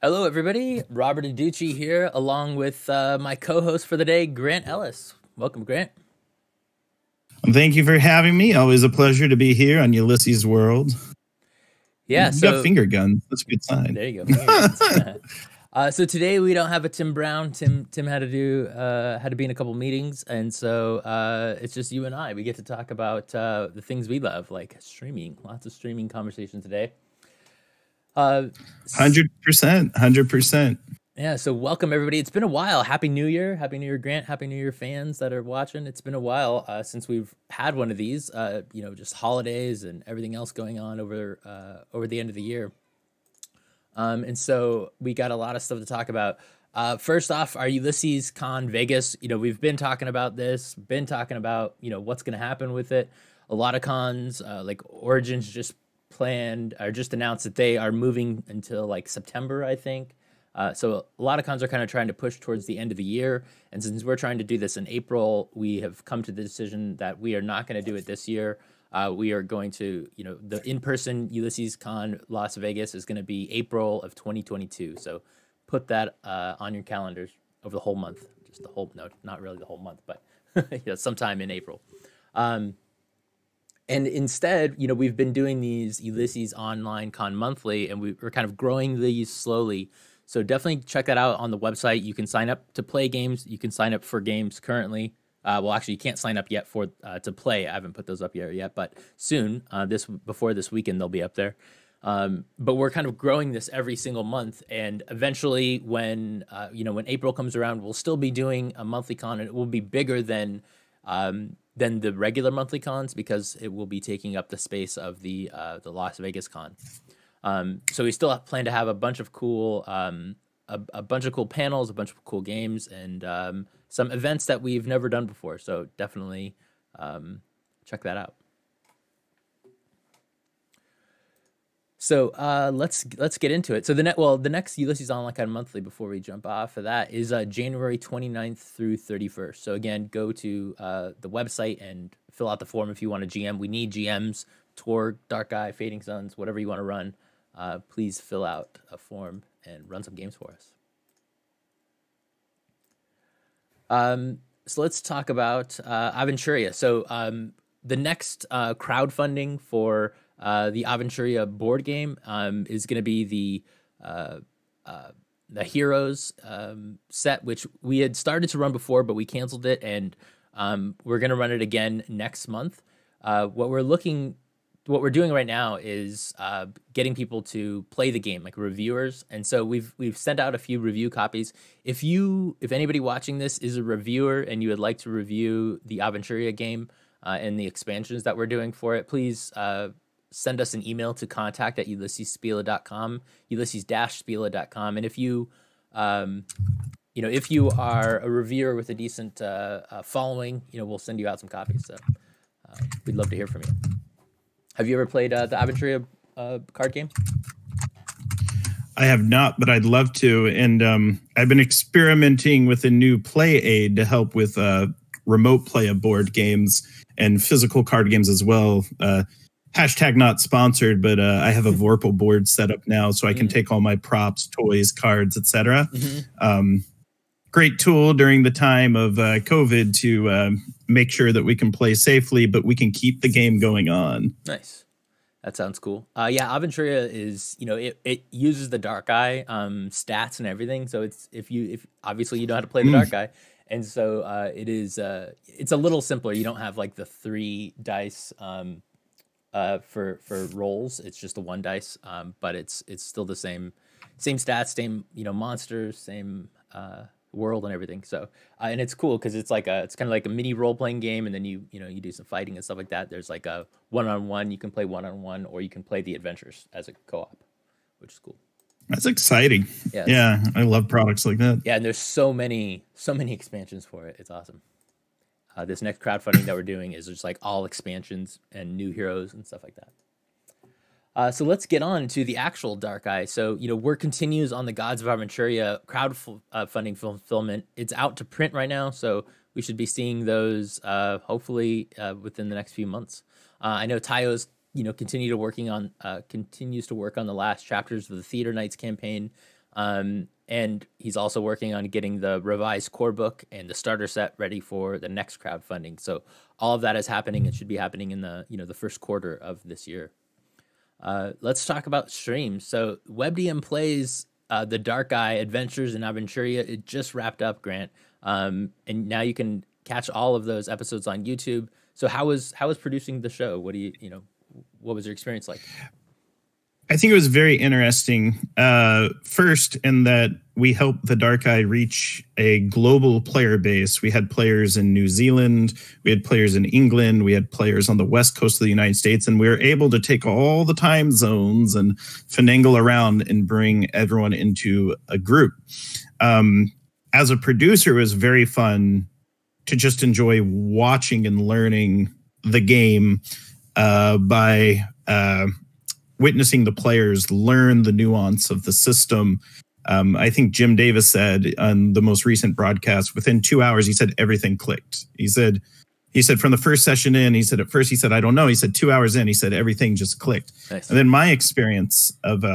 Hello, everybody. Robert Aducci here, along with my co-host for the day, Grant Ellis. Welcome, Grant. Thank you for having me. Always a pleasure to be here on Ulysses World. Yeah, you got finger guns. That's a good sign. There you go. So today we don't have a Tim Brown. Tim had to be in a couple meetings, and so it's just you and I. We get to talk about the things we love, like streaming. Lots of streaming conversation today. 100%. Yeah, so welcome everybody. It's been a while. Happy New Year, Grant. Happy New Year, fans that are watching. It's been a while since we've had one of these. Just holidays and everything else going on over the end of the year. And so we got a lot of stuff to talk about. First off, our Ulysses Con Vegas. We've been talking about this. Been talking about what's going to happen with it. A lot of cons, like Origins, just announced that they are moving until like September, I think. So a lot of cons are kind of trying to push towards the end of the year. And since we're trying to do this in April, we have come to the decision that we are not going to do it this year. We are going to, the in-person Ulysses Con Las Vegas is going to be April of 2022. So put that on your calendars over the whole month. No, not really the whole month, but sometime in April. And instead, we've been doing these Ulysses Online Con monthly, and we're kind of growing these slowly. So definitely check that out on the website. You can sign up to play games. You can sign up for games currently. Well, actually, you can't sign up yet for to play. I haven't put those up yet, but soon, before this weekend, they'll be up there. But we're kind of growing this every single month, and eventually, when April comes around, we'll still be doing a monthly con, and it will be bigger than the regular monthly cons because it will be taking up the space of the Las Vegas con. So we still plan to have a bunch of cool panels, a bunch of cool games, and some events that we've never done before. So definitely check that out. So let's get into it. So the next Ulysses Online Con monthly, before we jump off of that, is January 29th through 31st. So again, go to the website and fill out the form if you want a GM. We need GMs, Tor, Dark Eye, Fading Suns, whatever you want to run. Please fill out a form and run some games for us. So let's talk about Aventuria. So the next crowdfunding for the Aventuria board game is going to be the Heroes set, which we had started to run before, but we canceled it, and we're going to run it again next month. What we're doing right now is getting people to play the game, like reviewers, and so we've sent out a few review copies. If anybody watching this is a reviewer and you would like to review the Aventuria game and the expansions that we're doing for it, please send us an email to contact@ulyssespila.com, ulysses-spila.com. And if you are a reviewer with a decent following, we'll send you out some copies. So we'd love to hear from you. Have you ever played the Aventuria card game? I have not, but I'd love to. And I've been experimenting with a new play aid to help with remote play of board games and physical card games as well. Hashtag not sponsored, but I have a Vorpal board set up now, so I can take all my props, toys, cards, etc. Great tool during the time of COVID to make sure that we can play safely, but we can keep the game going on. Nice. That sounds cool. Yeah, Aventuria is, it uses the Dark Eye stats and everything. So if obviously you know how to play the Dark Eye, and so it's a little simpler. You don't have like the 3 dice for rolls. It's just the 1 dice, but it's still the same stats, same monsters, same world and everything. So and it's cool because it's kind of like a mini role-playing game, and then you do some fighting and stuff like that. There's like a one-on-one. You can play one-on-one, or you can play the adventures as a co-op, which is cool. That's exciting. Yeah, I love products like that. Yeah, and there's so many expansions for it. It's awesome. This next crowdfunding that we're doing is just like all expansions and new heroes and stuff like that. So let's get on to the actual Dark Eye. So, work continues on the Gods of Aventuria crowdfunding fulfillment. It's out to print right now, so we should be seeing those hopefully within the next few months. I know Tayo's continues to work on the last chapters of the Theater Knights campaign. And he's also working on getting the revised core book and the starter set ready for the next crowdfunding. So all of that is happening. It should be happening in the first quarter of this year. Let's talk about streams. So WebDM Plays the Dark Eye Adventures in Aventuria. It just wrapped up, Grant, and now you can catch all of those episodes on YouTube. So how was producing the show? What was your experience like? I think it was very interesting. First, in that we helped the Dark Eye reach a global player base. We had players in New Zealand, we had players in England, we had players on the West Coast of the United States, and we were able to take all the time zones and finagle around and bring everyone into a group. As a producer, it was very fun to just enjoy watching and learning the game by witnessing the players learn the nuance of the system. I think Jim Davis said on the most recent broadcast, within 2 hours, he said everything clicked. He said from the first session in, he said at first, he said, I don't know. He said 2 hours in, he said everything just clicked. Nice. And then my experience of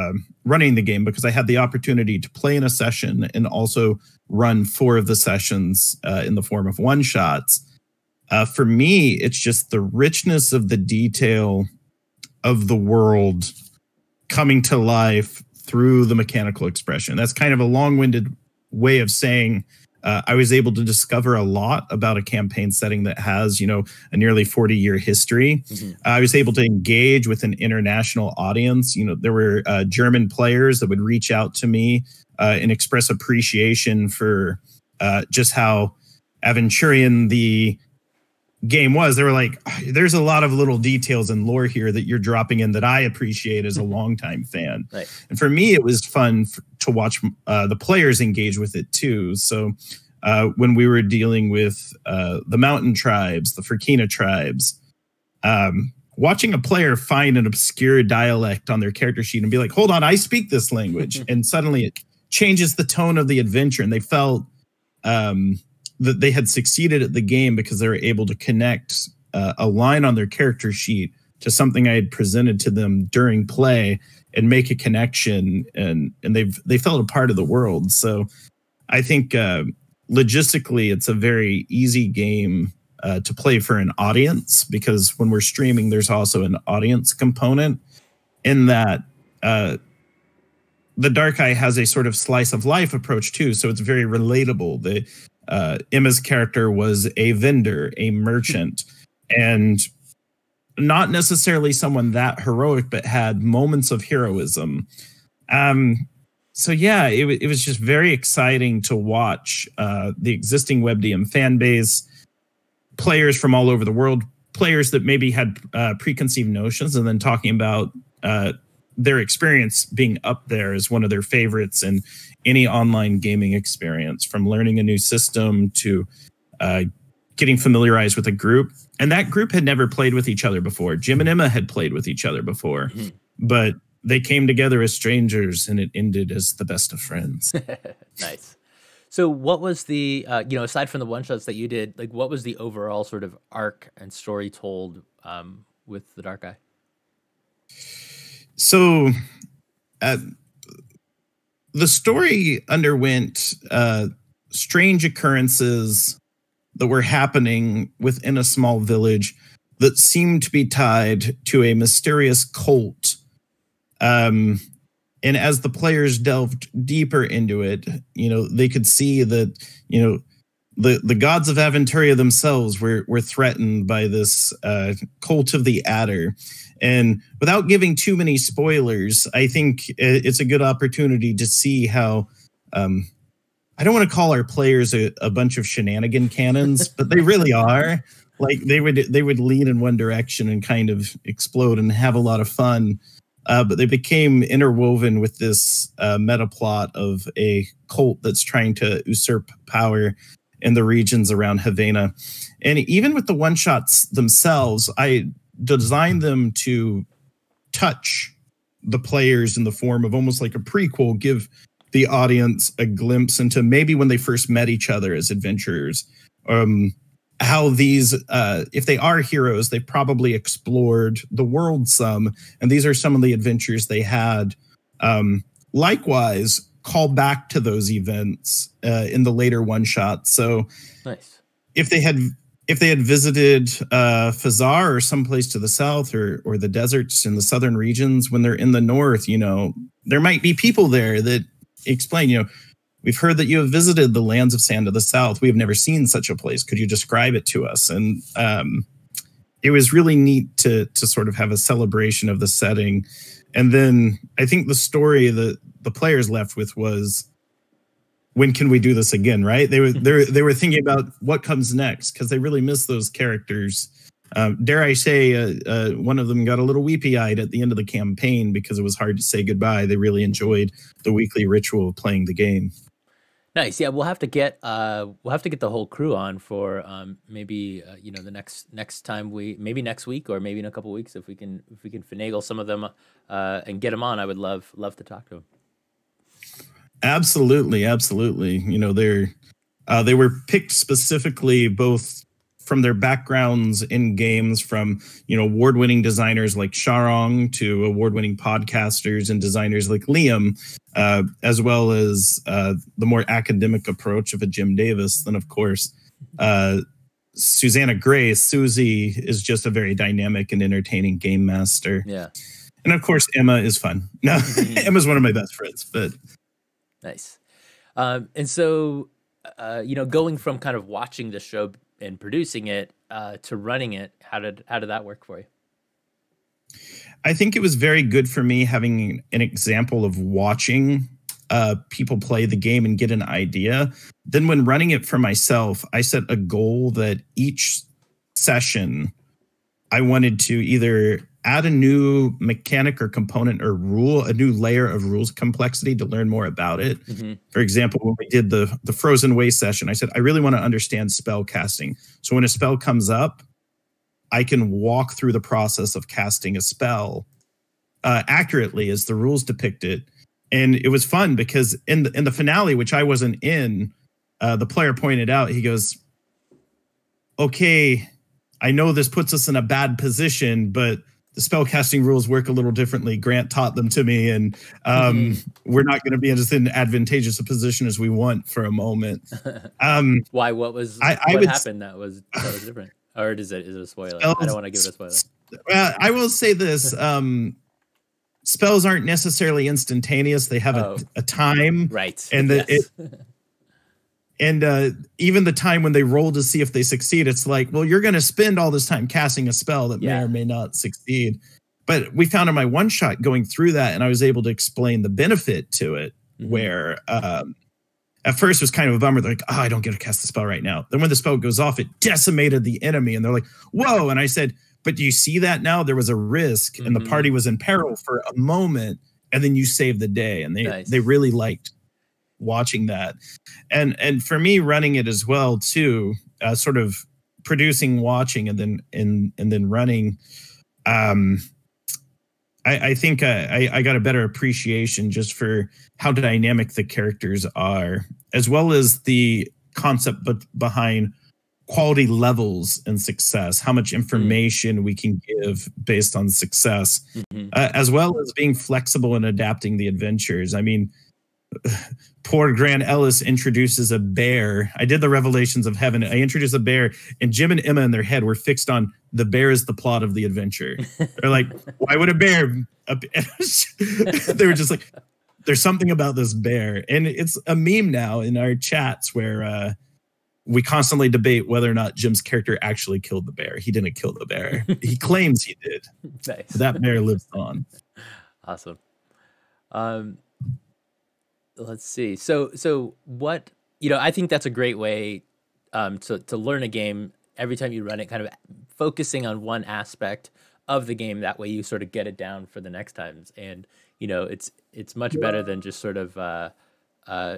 running the game, because I had the opportunity to play in a session and also run 4 of the sessions in the form of one-shots. For me, it's just the richness of the detail of the world coming to life through the mechanical expression. That's kind of a long-winded way of saying I was able to discover a lot about a campaign setting that has, a nearly 40-year history. Mm-hmm. I was able to engage with an international audience. There were German players that would reach out to me and express appreciation for just how Aventurian the game was. They were like, there's a lot of little details and lore here that you're dropping in that I appreciate as a longtime fan. Right. And for me, it was fun to watch the players engage with it too. So when we were dealing with the mountain tribes, the Furkina tribes, watching a player find an obscure dialect on their character sheet and be like, hold on, I speak this language. And suddenly it changes the tone of the adventure. And they felt that they had succeeded at the game because they were able to connect a line on their character sheet to something I had presented to them during play and make a connection, and they felt a part of the world. So I think logistically, it's a very easy game to play for an audience, because when we're streaming, there's also an audience component in that the Dark Eye has a sort of slice of life approach too. So it's very relatable. Emma's character was a vendor, a merchant, and not necessarily someone that heroic, but had moments of heroism. So yeah, it was just very exciting to watch the existing WebDM fan base, players from all over the world, players that maybe had preconceived notions, and then talking about their experience being up there as one of their favorites and any online gaming experience, from learning a new system to getting familiarized with a group. And that group had never played with each other before. Jim and Emma had played with each other before, but they came together as strangers and it ended as the best of friends. Nice. So what was the, aside from the one-shots that you did, like what was the overall sort of arc and story told with the Dark Eye? So the story underwent strange occurrences that were happening within a small village that seemed to be tied to a mysterious cult. And as the players delved deeper into it, they could see that, the gods of Aventuria themselves were threatened by this cult of the Adder. And without giving too many spoilers, I think it's a good opportunity to see how, I don't want to call our players a bunch of shenanigan cannons, but they really are. Like they would lean in one direction and kind of explode and have a lot of fun. But they became interwoven with this meta plot of a cult that's trying to usurp power in the regions around Havana. And even with the one-shots themselves, I designed them to touch the players in the form of almost like a prequel, give the audience a glimpse into maybe when they first met each other as adventurers, how these, if they are heroes, they probably explored the world some, and these are some of the adventures they had. Likewise, call back to those events in the later one shot. So nice. If they had visited Fazar or someplace to the south or the deserts in the southern regions, when they're in the north, there might be people there that explain, we've heard that you have visited the lands of sand of the south. We have never seen such a place. Could you describe it to us? And it was really neat to sort of have a celebration of the setting. And then I think the story that the players left with was, when can we do this again? Right? They were thinking about what comes next, because they really miss those characters. Dare I say, one of them got a little weepy-eyed at the end of the campaign because it was hard to say goodbye. They really enjoyed the weekly ritual of playing the game. Nice. Yeah, we'll have to get the whole crew on for maybe the next time maybe next week or maybe in a couple weeks if we can finagle some of them and get them on. I would love to talk to them. Absolutely. They were picked specifically both from their backgrounds in games, from award-winning designers like Sharong to award-winning podcasters and designers like Liam, as well as the more academic approach of a Jim Davis. Then, of course, Susanna Gray, Susie, is just a very dynamic and entertaining game master. Yeah, and of course, Emma is fun. No, Emma's one of my best friends. But nice, and so going from kind of watching the show and producing it to running it, how did that work for you? I think it was very good for me having an example of watching people play the game and get an idea. Then when running it for myself, I set a goal that each session I wanted to either add a new mechanic or component or rule, a new layer of rules complexity to learn more about it. Mm-hmm. For example, when we did the Frozen Way session, I said, I really want to understand spell casting. So when a spell comes up, I can walk through the process of casting a spell accurately as the rules depict it. And it was fun because in the finale, which I wasn't in, the player pointed out, he goes, okay, I know this puts us in a bad position, but the spellcasting rules work a little differently. Grant taught them to me, and we're not going to be in as advantageous a position as we want for a moment. Why? What was what happened that was different? Or is it a spoiler? I don't want to give it a spoiler. Well, I will say this. Spells aren't necessarily instantaneous. They have a time. Right. And even the time when they roll to see if they succeed, it's like, well, you're going to spend all this time casting a spell that may or may not succeed. But we found in my one shot going through that, and I was able to explain the benefit to it, where at first it was kind of a bummer. They're like, I don't get to cast the spell right now. Then when the spell goes off, it decimated the enemy. And they're like, whoa. And I said, but do you see that now? There was a risk and the party was in peril for a moment, and then you saved the day. And they really liked watching that. And for me, running it as well too, sort of producing, watching, and then running. I think I got a better appreciation just for how dynamic the characters are, as well as the concept behind quality levels and success, how much information we can give based on success, as well as being flexible and adapting the adventures. I mean, poor Grant Ellis introduces a bear. I did the Revelations of Heaven. I introduced a bear, and Jim and Emma in their head were fixed on the bear is the plot of the adventure. They're like, why would a bear? They were just like, there's something about this bear. And it's a meme now in our chats where we constantly debate whether or not Jim's character actually killed the bear. He didn't kill the bear. He claims he did. Nice. That bear lives on. Awesome. Let's see. So what, I think that's a great way to learn a game every time you run it, kind of focusing on one aspect of the game. That way you sort of get it down for the next times. And, it's much better than just sort of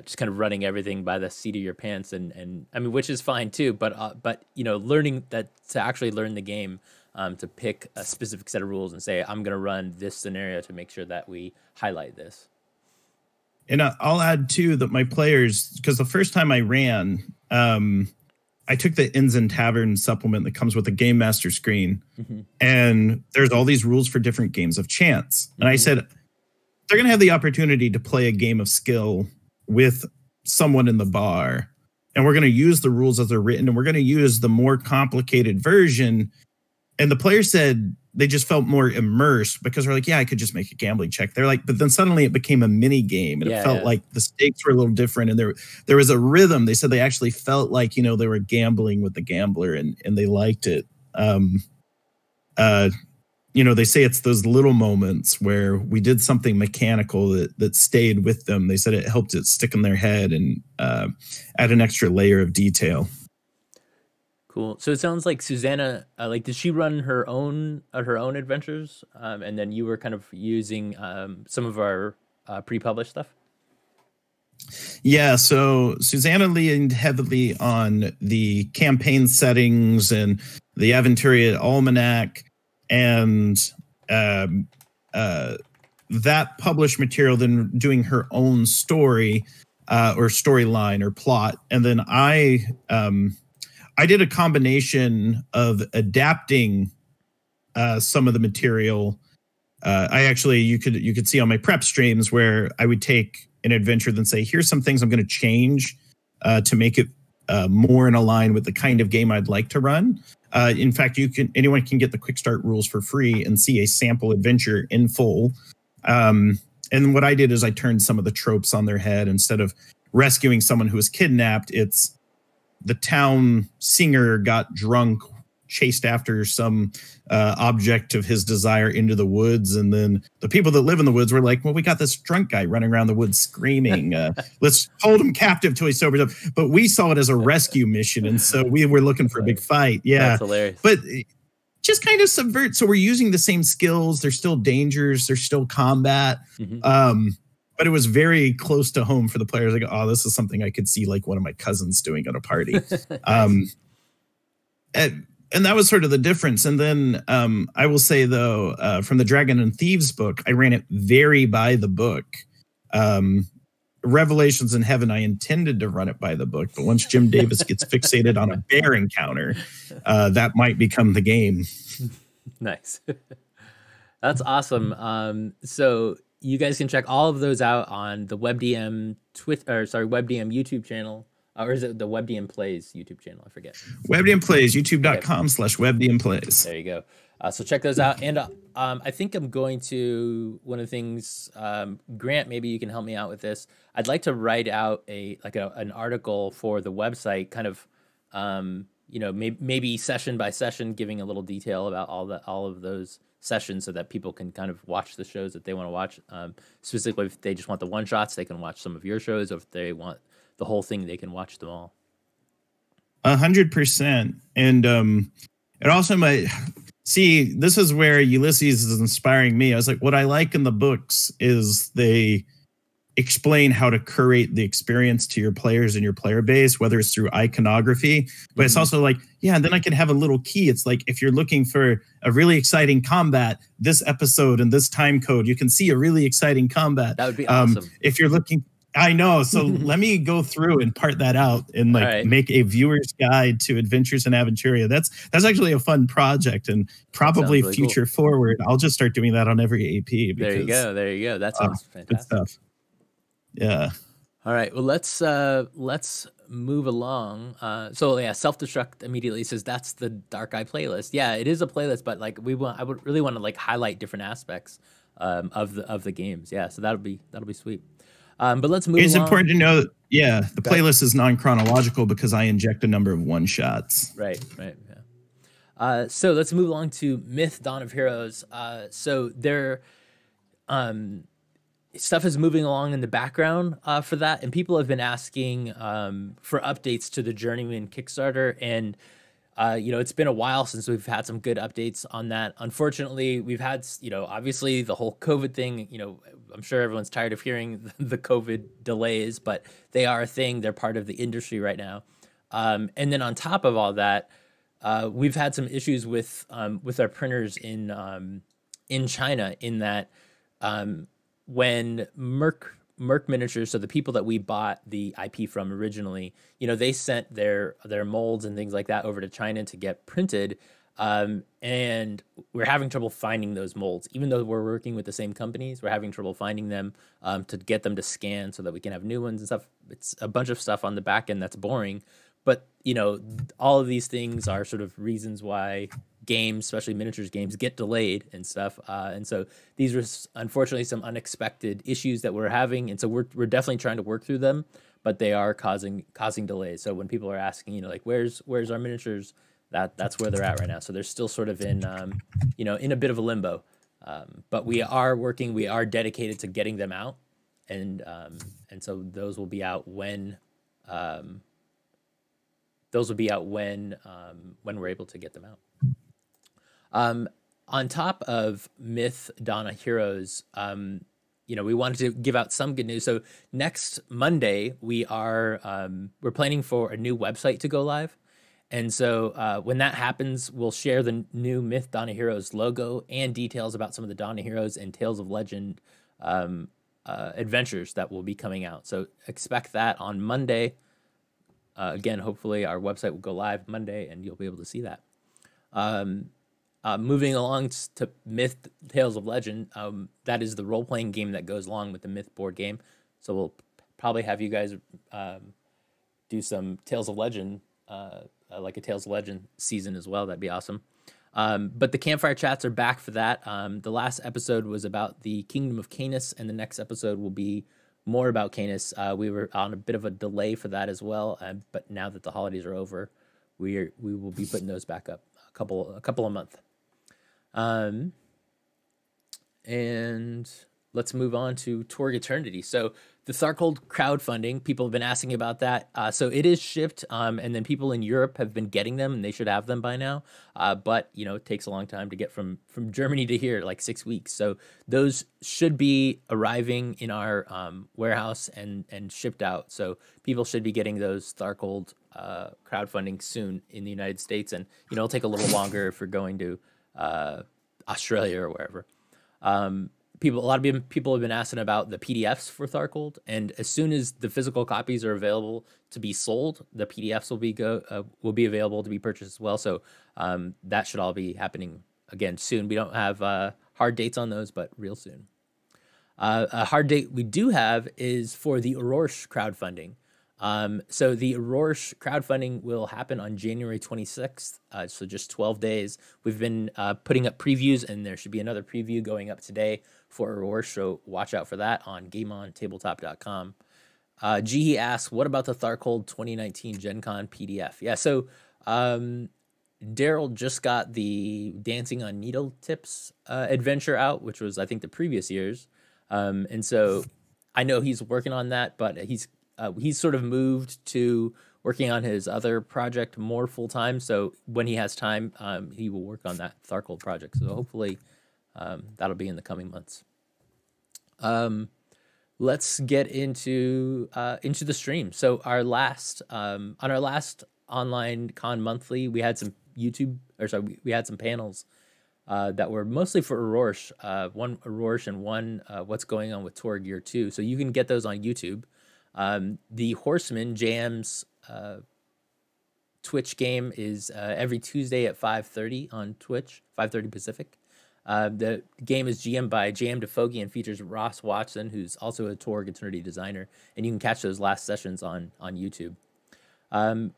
just kind of running everything by the seat of your pants. And I mean, which is fine too, but learning that to actually learn the game, to pick a specific set of rules and say, I'm going to run this scenario to make sure that we highlight this. And I'll add too that my players, because the first time I ran, I took the Inns and Taverns supplement that comes with the Game Master screen, and there's all these rules for different games of chance. And I said, they're going to have the opportunity to play a game of skill with someone in the bar. And we're going to use the rules as they're written, and we're going to use the more complicated version. And the players said they just felt more immersed because they're like, yeah, I could just make a gambling check. They're like, but then suddenly it became a mini game, and it felt like the stakes were a little different. And there was a rhythm. They said they actually felt like, you know, they were gambling with the gambler, and they liked it. You know, they say it's those little moments where we did something mechanical that stayed with them. They said it helped it stick in their head and add an extra layer of detail. Cool. So it sounds like Susanna, like, did she run her own adventures, and then you were kind of using some of our pre-published stuff? Yeah, so Susanna leaned heavily on the campaign settings and the Aventuria Almanac, and that published material, then doing her own story or storyline or plot. And then I did a combination of adapting some of the material. I actually, you could see on my prep streams where I would take an adventure, then say, here's some things I'm going to change to make it more in line with the kind of game I'd like to run. In fact, anyone can get the quick start rules for free and see a sample adventure in full. And what I did is I turned some of the tropes on their head. Instead of rescuing someone who was kidnapped, it's the town singer got drunk, chased after some object of his desire into the woods. And then the people that live in the woods were like, well, we got this drunk guy running around the woods screaming. Let's hold him captive till he sobers up. But we saw it as a rescue mission. And so we were looking for a big fight. Yeah. That's hilarious. But just kind of subvert. So we're using the same skills. There's still dangers. There's still combat. Mm-hmm. But it was very close to home for the players. Like, oh, this is something I could see like one of my cousins doing at a party. And that was sort of the difference. And then I will say, though, from the Dragon and Thieves book, I ran it very by the book. Revelations in Heaven, I intended to run it by the book. But once Jim Davis gets fixated on a bear encounter, that might become the game. Nice. That's awesome. So you guys can check all of those out on the WebDM WebDM YouTube channel. Or is it the WebDM Plays YouTube channel? I forget. WebDM Plays, youtube.com/WebDM Plays. There you go. So check those out. And I think I'm going to, one of the things, Grant, maybe you can help me out with this. I'd like to write out an article for the website, kind of, you know, maybe session by session, giving a little detail about all of those sessions so that people can kind of watch the shows that they want to watch. Specifically, if they just want the one shots, they can watch some of your shows. Or if they want the whole thing, they can watch them all. 100%. And it also might see, this is where Ulysses is inspiring me. I was like, what I like in the books is they explain how to curate the experience to your players and your player base, whether it's through iconography, but it's also like, yeah, and then I can have a little key. It's like, if you're looking for a really exciting combat, this episode and this time code, you can see a really exciting combat. That would be awesome. If you're looking, I know. So let me go through and part that out and make a viewer's guide to Adventures in Aventuria. That's actually a fun project, and probably really future forward. I'll just start doing that on every AP. Because, there you go. That sounds fantastic. Good stuff. Yeah. All right. Well, let's move along. So yeah, Self-Destruct immediately says that's the Dark Eye playlist. Yeah, it is a playlist, but like I would really want to like highlight different aspects of the games. Yeah, so that'll be sweet. But let's move. It's important to know that, the playlist is non-chronological because I inject a number of one-shots. Right. Yeah. So let's move along to Myth: Dawn of Heroes. So there, stuff is moving along in the background for that, and people have been asking for updates to the Journeyman Kickstarter, and it's been a while since we've had some good updates on that. Unfortunately, we've had, obviously the whole COVID thing, I'm sure everyone's tired of hearing the COVID delays, but they are a thing. They're part of the industry right now. And then on top of all that, we've had some issues with our printers in China, in that when Merc Miniatures, so the people that we bought the IP from originally, they sent their molds and things like that over to China to get printed. And we're having trouble finding those molds. Even though we're working with the same companies, we're having trouble finding them to get them to scan so that we can have new ones and stuff. It's a bunch of stuff on the back end that's boring. But, you know, all of these things are sort of reasons why games, especially miniatures games, get delayed and stuff. And so these are unfortunately some unexpected issues that we're having. And so we're definitely trying to work through them, but they are causing delays. So when people are asking, you know, like, where's our miniatures? That's where they're at right now. So they're still sort of in, you know, in a bit of a limbo. But we are working. We are dedicated to getting them out, and so those will be out when when we're able to get them out. On top of Myth Donna Heroes, you know, we wanted to give out some good news. So next Monday we're planning for a new website to go live. And so when that happens, we'll share the new Myth Donna Heroes logo and details about some of the Donna Heroes and Tales of Legend adventures that will be coming out. So expect that on Monday. Again, hopefully our website will go live Monday and you'll be able to see that. Moving along to Myth Tales of Legend, that is the role-playing game that goes along with the Myth board game. So we'll probably have you guys do some Tales of Legend, like a Tales of Legend season as well. That'd be awesome. But the campfire chats are back for that. The last episode was about the Kingdom of Canis, and the next episode will be more about Canis. We were on a bit of a delay for that as well, but now that the holidays are over, we will be putting those back up a couple a month. And let's move on to Torg Eternity. So the Tharkold crowdfunding, people have been asking about that. So it is shipped, and then people in Europe have been getting them, and they should have them by now. But, you know, it takes a long time to get from Germany to here, like 6 weeks. So those should be arriving in our warehouse and shipped out. So people should be getting those Tharkold crowdfunding soon in the United States. And, you know, it'll take a little longer if you're going to Australia or wherever. A lot of people have been asking about the PDFs for Tharkold, and as soon as the physical copies are available to be sold, the PDFs will be available to be purchased as well. So that should all be happening again soon. We don't have hard dates on those, but real soon. A hard date we do have is for the Aurorsh crowdfunding. So the Aurorsh crowdfunding will happen on January 26th, so just 12 days. We've been putting up previews, and there should be another preview going up today for Aurorsh, so watch out for that on GameOnTabletop.com. Jihi asks, what about the Tharkold 2019 Gen Con PDF? Yeah, so Daryl just got the Dancing on Needle Tips adventure out, which was, I think, the previous year's. And so I know he's working on that, but he's sort of moved to working on his other project more full time. So when he has time, he will work on that Tharkold project. So hopefully that'll be in the coming months. Let's get into the stream. So on our last online con monthly, we had some we had some panels that were mostly for Aurorsh, one Aurorsh and one what's going on with Torg Year 2. So you can get those on YouTube. The Horseman Jams Twitch game is every Tuesday at 5:30 on Twitch, 5:30 Pacific. The game is GM'd by Jam DeFogie and features Ross Watson, who's also a Torg Eternity designer, and you can catch those last sessions on YouTube.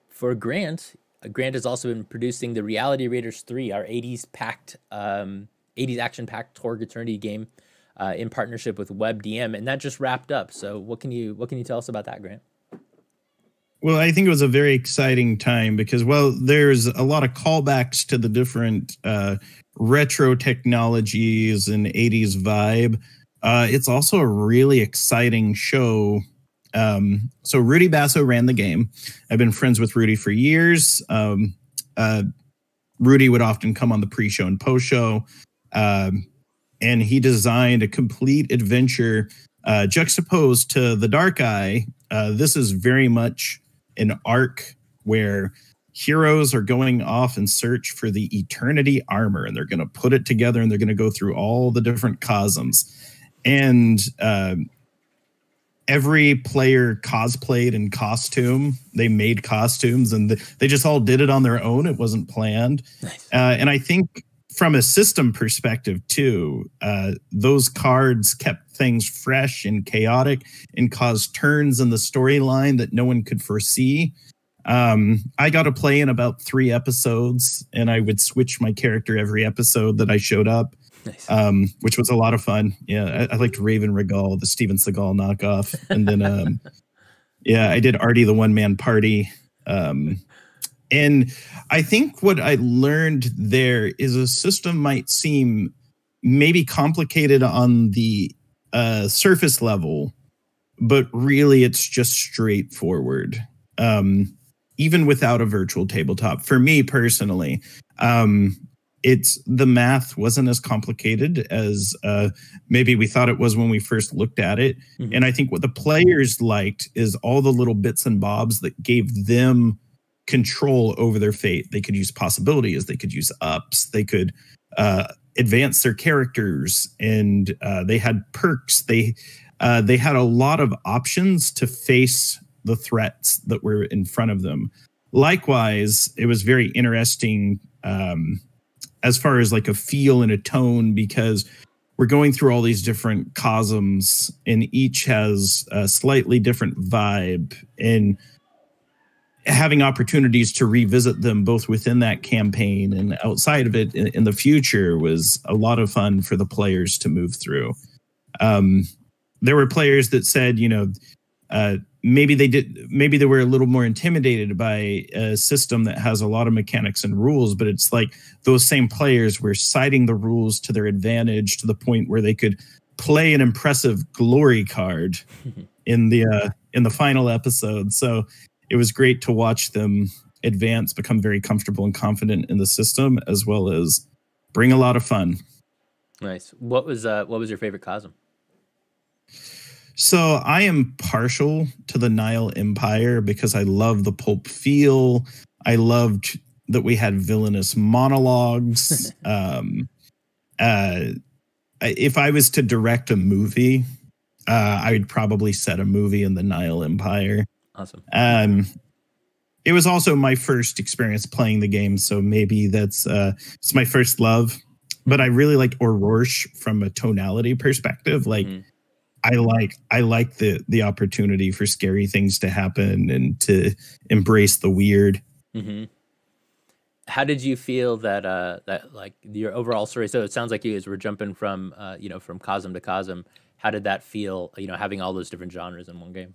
For Grant has also been producing the Reality Raiders 3, our 80s action-packed Torg Eternity game, in partnership with WebDM, and that just wrapped up. So what can you tell us about that, Grant? Well, I think it was a very exciting time because, well, there's a lot of callbacks to the different retro technologies and 80s vibe. It's also a really exciting show. So Rudy Basso ran the game. I've been friends with Rudy for years. Rudy would often come on the pre-show and post-show. And he designed a complete adventure juxtaposed to The Dark Eye. This is very much an arc where heroes are going off in search for the Eternity armor, and they're going to put it together, and they're going to go through all the different cosms. And every player cosplayed in costume. They made costumes, and they just all did it on their own. It wasn't planned. Nice. And I think from a system perspective too, those cards kept things fresh and chaotic and caused turns in the storyline that no one could foresee. I got to play in about 3 episodes, and I would switch my character every episode that I showed up. Nice. Which was a lot of fun. Yeah, I liked Raven Regal, the Steven Seagal knockoff. And then, yeah, I did Artie, the one-man party. And I think what I learned there is a system might seem maybe complicated on the surface level, but really it's just straightforward. Even without a virtual tabletop, for me personally, it's the math wasn't as complicated as maybe we thought it was when we first looked at it. Mm-hmm. And I think what the players liked is all the little bits and bobs that gave them control over their fate. They could use possibilities, they could use ups, they could advance their characters, and they had perks. They had a lot of options to face the threats that were in front of them. Likewise, it was very interesting as far as like a feel and a tone, because we're going through all these different cosms, and each has a slightly different vibe, and having opportunities to revisit them both within that campaign and outside of it in the future was a lot of fun for the players to move through. There were players that said, you know, maybe they were a little more intimidated by a system that has a lot of mechanics and rules, but it's like those same players were citing the rules to their advantage to the point where they could play an impressive glory card in the final episode. So it was great to watch them advance, become very comfortable and confident in the system, as well as bring a lot of fun. Nice. What was your favorite cosm? So I am partial to the Nile Empire because I love the pulp feel. I loved that we had villainous monologues. If I was to direct a movie, I would probably set a movie in the Nile Empire. Awesome. It was also my first experience playing the game, so maybe that's it's my first love. But I really liked Auroche from a tonality perspective. Like, I like the opportunity for scary things to happen and to embrace the weird. Mm-hmm. How did you feel that like your overall story? So it sounds like you guys were jumping from from cosm to cosm. How did that feel? You know, having all those different genres in one game.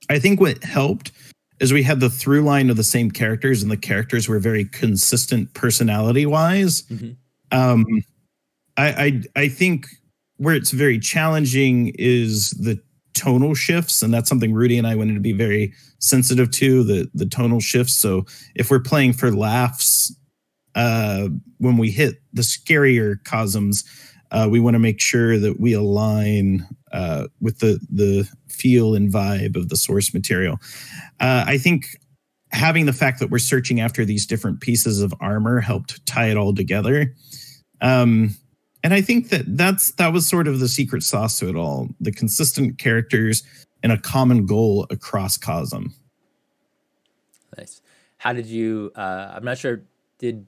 I think what helped is we had the through line of the same characters, and the characters were very consistent personality wise. Mm-hmm. I think where it's very challenging is the tonal shifts, and that's something Rudy and I wanted to be very sensitive to, the tonal shifts. So if we're playing for laughs, when we hit the scarier cosms, we want to make sure that we align with the feel and vibe of the source material. I think having the fact that we're searching after these different pieces of armor helped tie it all together. And I think that was sort of the secret sauce to it all, the consistent characters and a common goal across cosm. Nice. How did you, I'm not sure, did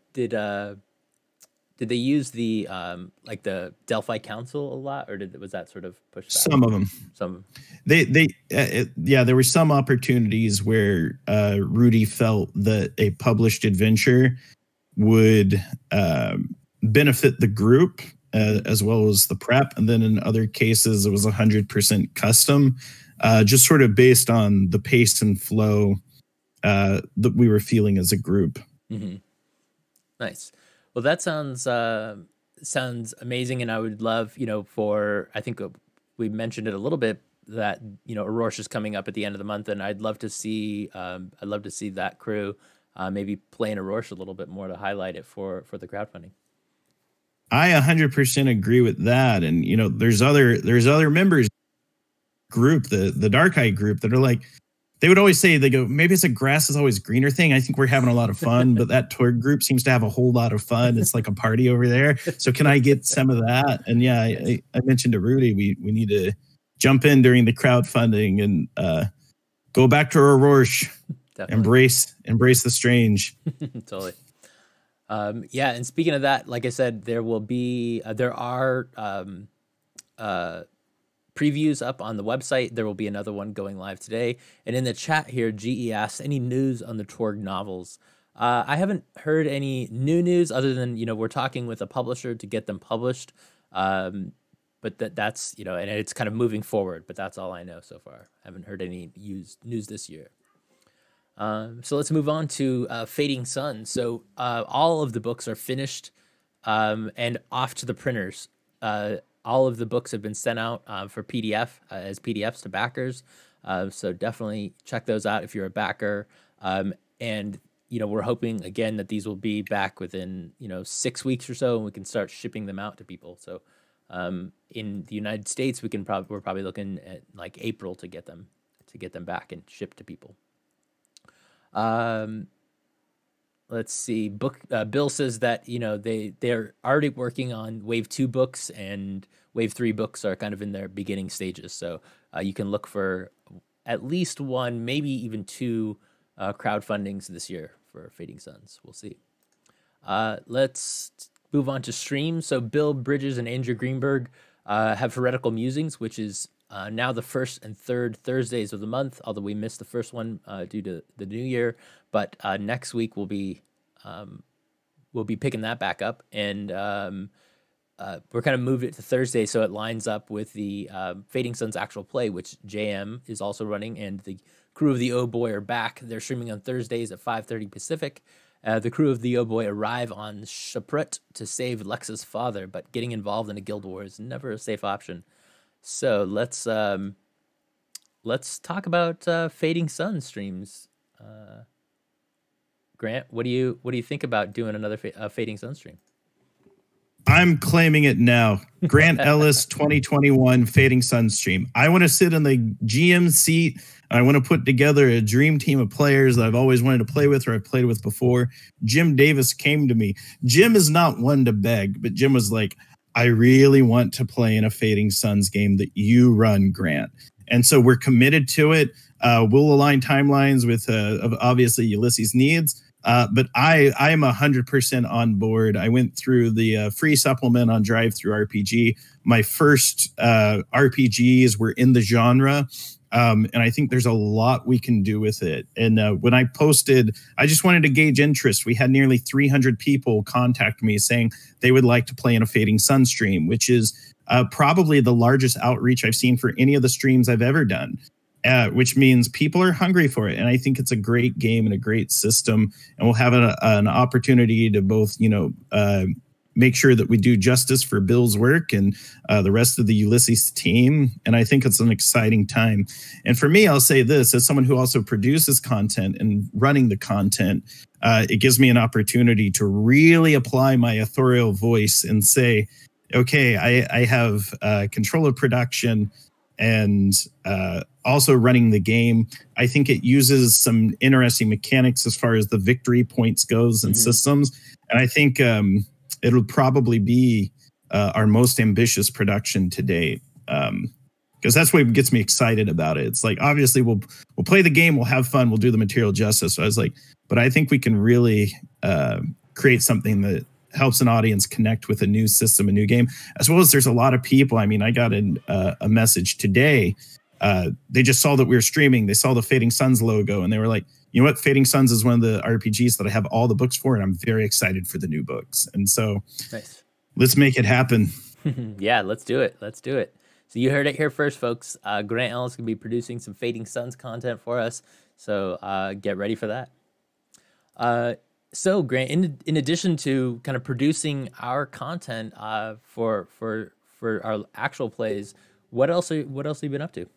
they use the like the Delphi Council a lot, or was that sort of pushed out? Some of them. Some. There were some opportunities where Rudy felt that a published adventure would benefit the group as well as the prep, and then in other cases it was 100% custom, just sort of based on the pace and flow that we were feeling as a group. Mm-hmm. Nice. Well, that sounds amazing, and I would love, I think we mentioned it a little bit that Auroche is coming up at the end of the month, and I'd love to see that crew maybe playing Auroche a little bit more to highlight it for the crowdfunding. I 100% agree with that, and there's other members group, the Dark Eye group, that are like, they would always say, they go, maybe it's a grass is always greener thing. I think we're having a lot of fun, but that tour group seems to have a whole lot of fun. It's like a party over there. So can I get some of that? And yeah, I mentioned to Rudy, we need to jump in during the crowdfunding and go back to Aurora. Embrace the strange. Totally. Yeah, and speaking of that, like I said, there will be there are previews up on the website. There will be another one going live today. And in the chat here, GE asks, any news on the Torg novels? I haven't heard any new news other than, we're talking with a publisher to get them published. But that's, and it's kind of moving forward, but that's all I know so far. I haven't heard any news this year. So let's move on to Fading Sun. So all of the books are finished and off to the printers. All of the books have been sent out for PDF as PDFs to backers. So definitely check those out if you're a backer. And, we're hoping, again, that these will be back within, 6 weeks or so, and we can start shipping them out to people. So in the United States, we're probably looking at like April to get them back and shipped to people. Let's see. Bill says that they're already working on Wave 2 books, and Wave 3 books are kind of in their beginning stages. So you can look for at least one, maybe even two crowdfundings this year for Fading Suns. We'll see. Let's move on to streams. So Bill Bridges and Andrew Greenberg have Heretical Musings, which is now the first and third Thursdays of the month, although we missed the first one due to the new year. But next week we'll be picking that back up, and we're kind of moved it to Thursday so it lines up with the Fading Suns actual play, which JM is also running, and the crew of the Oh Boy are back. They're streaming on Thursdays at 5:30 Pacific. The crew of the Oh Boy arrive on Chaprut to save Lex's father, but getting involved in a guild war is never a safe option. So let's talk about Fading Sun streams. Grant, what do you think about doing another Fading Sun stream? I'm claiming it now. Grant Ellis 2021 Fading Sun stream. I want to sit in the GM seat. I want to put together a dream team of players that I've always wanted to play with or I've played with before. Jim Davis came to me. Jim is not one to beg, but Jim was like, I really want to play in a Fading Suns game that you run, Grant. And so we're committed to it. We'll align timelines with obviously Ulysses' needs. But I am 100% on board. I went through the free supplement on Drive Through RPG. My first RPGs were in the genre. And I think there's a lot we can do with it. And when I posted, I just wanted to gauge interest. We had nearly 300 people contact me saying they would like to play in a Fading Sun stream, which is probably the largest outreach I've seen for any of the streams I've ever done. Which means people are hungry for it. And I think it's a great game and a great system. And we'll have an opportunity to both, make sure that we do justice for Bill's work and the rest of the Ulysses team. And I think it's an exciting time. And for me, I'll say this, as someone who also produces content and running the content, it gives me an opportunity to really apply my authorial voice and say, okay, I have control of production and also running the game. I think it uses some interesting mechanics as far as the victory points goes and systems. And I think it'll probably be our most ambitious production to date. Because that's what gets me excited about it. It's like, obviously we'll play the game, we'll have fun, we'll do the material justice. So I was like, but I think we can really create something that helps an audience connect with a new system, a new game, as well as there's a lot of people. I mean, I got a message today. They just saw that we were streaming. They saw the Fading Suns logo and they were like, you know what? Fading Suns is one of the RPGs that I have all the books for, and I'm very excited for the new books. And so nice. Let's make it happen. Yeah, let's do it. Let's do it. So you heard it here first, folks. Grant Ellis going to be producing some Fading Suns content for us. So get ready for that. So Grant, in addition to kind of producing our content for our actual plays, what else have you been up to?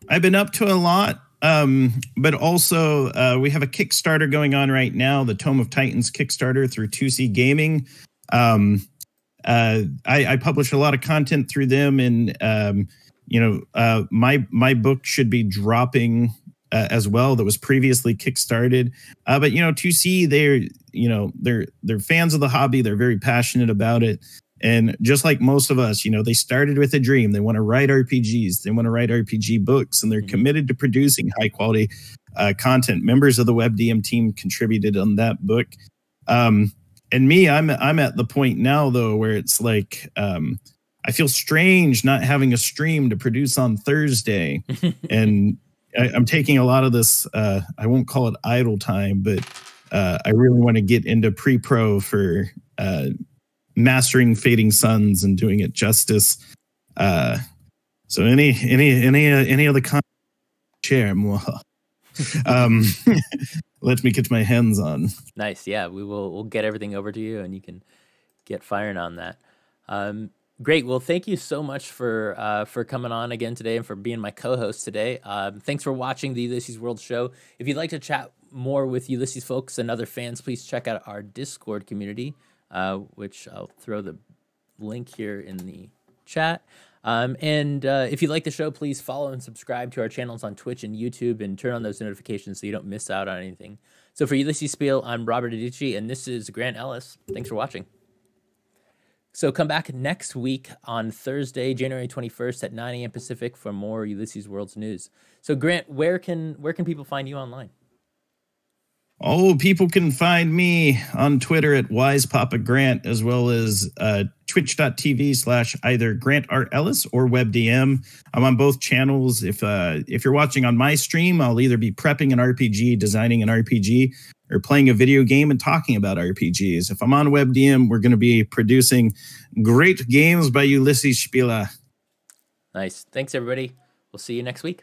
I've been up to a lot, but also we have a Kickstarter going on right now, the Tome of Titans Kickstarter through 2C Gaming. I publish a lot of content through them, and my book should be dropping as well, that was previously kickstarted. But 2C, they're fans of the hobby. They're very passionate about it. And just like most of us, you know, they started with a dream. They want to write RPGs. They want to write RPG books, and they're committed to producing high quality content. Members of the WebDM team contributed on that book. And me, I'm at the point now, though, where it's like I feel strange not having a stream to produce on Thursday. And I'm taking a lot of this, I won't call it idle time, but I really want to get into pre-pro for mastering Fading Suns and doing it justice. So any of the content share, let me get my hands on. Nice. Yeah, we'll get everything over to you, and you can get firing on that. Great. Well, thank you so much for coming on again today and for being my co-host today. Thanks for watching the Ulysses World Show. If you'd like to chat more with Ulysses folks and other fans, please check out our Discord community, which I'll throw the link here in the chat. And if you like the show, please follow and subscribe to our channels on Twitch and YouTube, and turn on those notifications so you don't miss out on anything. So for Ulysses Spiel, I'm Robert Adichie, and this is Grant Ellis. Thanks for watching. So come back next week on Thursday, January 21st at 9 a.m. Pacific for more Ulysses Worlds news. So Grant, where can people find you online? Oh, people can find me on Twitter at WisePapaGrant, as well as twitch.tv/either Grant R. Ellis or WebDM. I'm on both channels. If you're watching on my stream, I'll either be prepping an RPG, designing an RPG, or playing a video game and talking about RPGs. If I'm on WebDM, we're going to be producing great games by Ulisses Spieler. Nice. Thanks, everybody. We'll see you next week.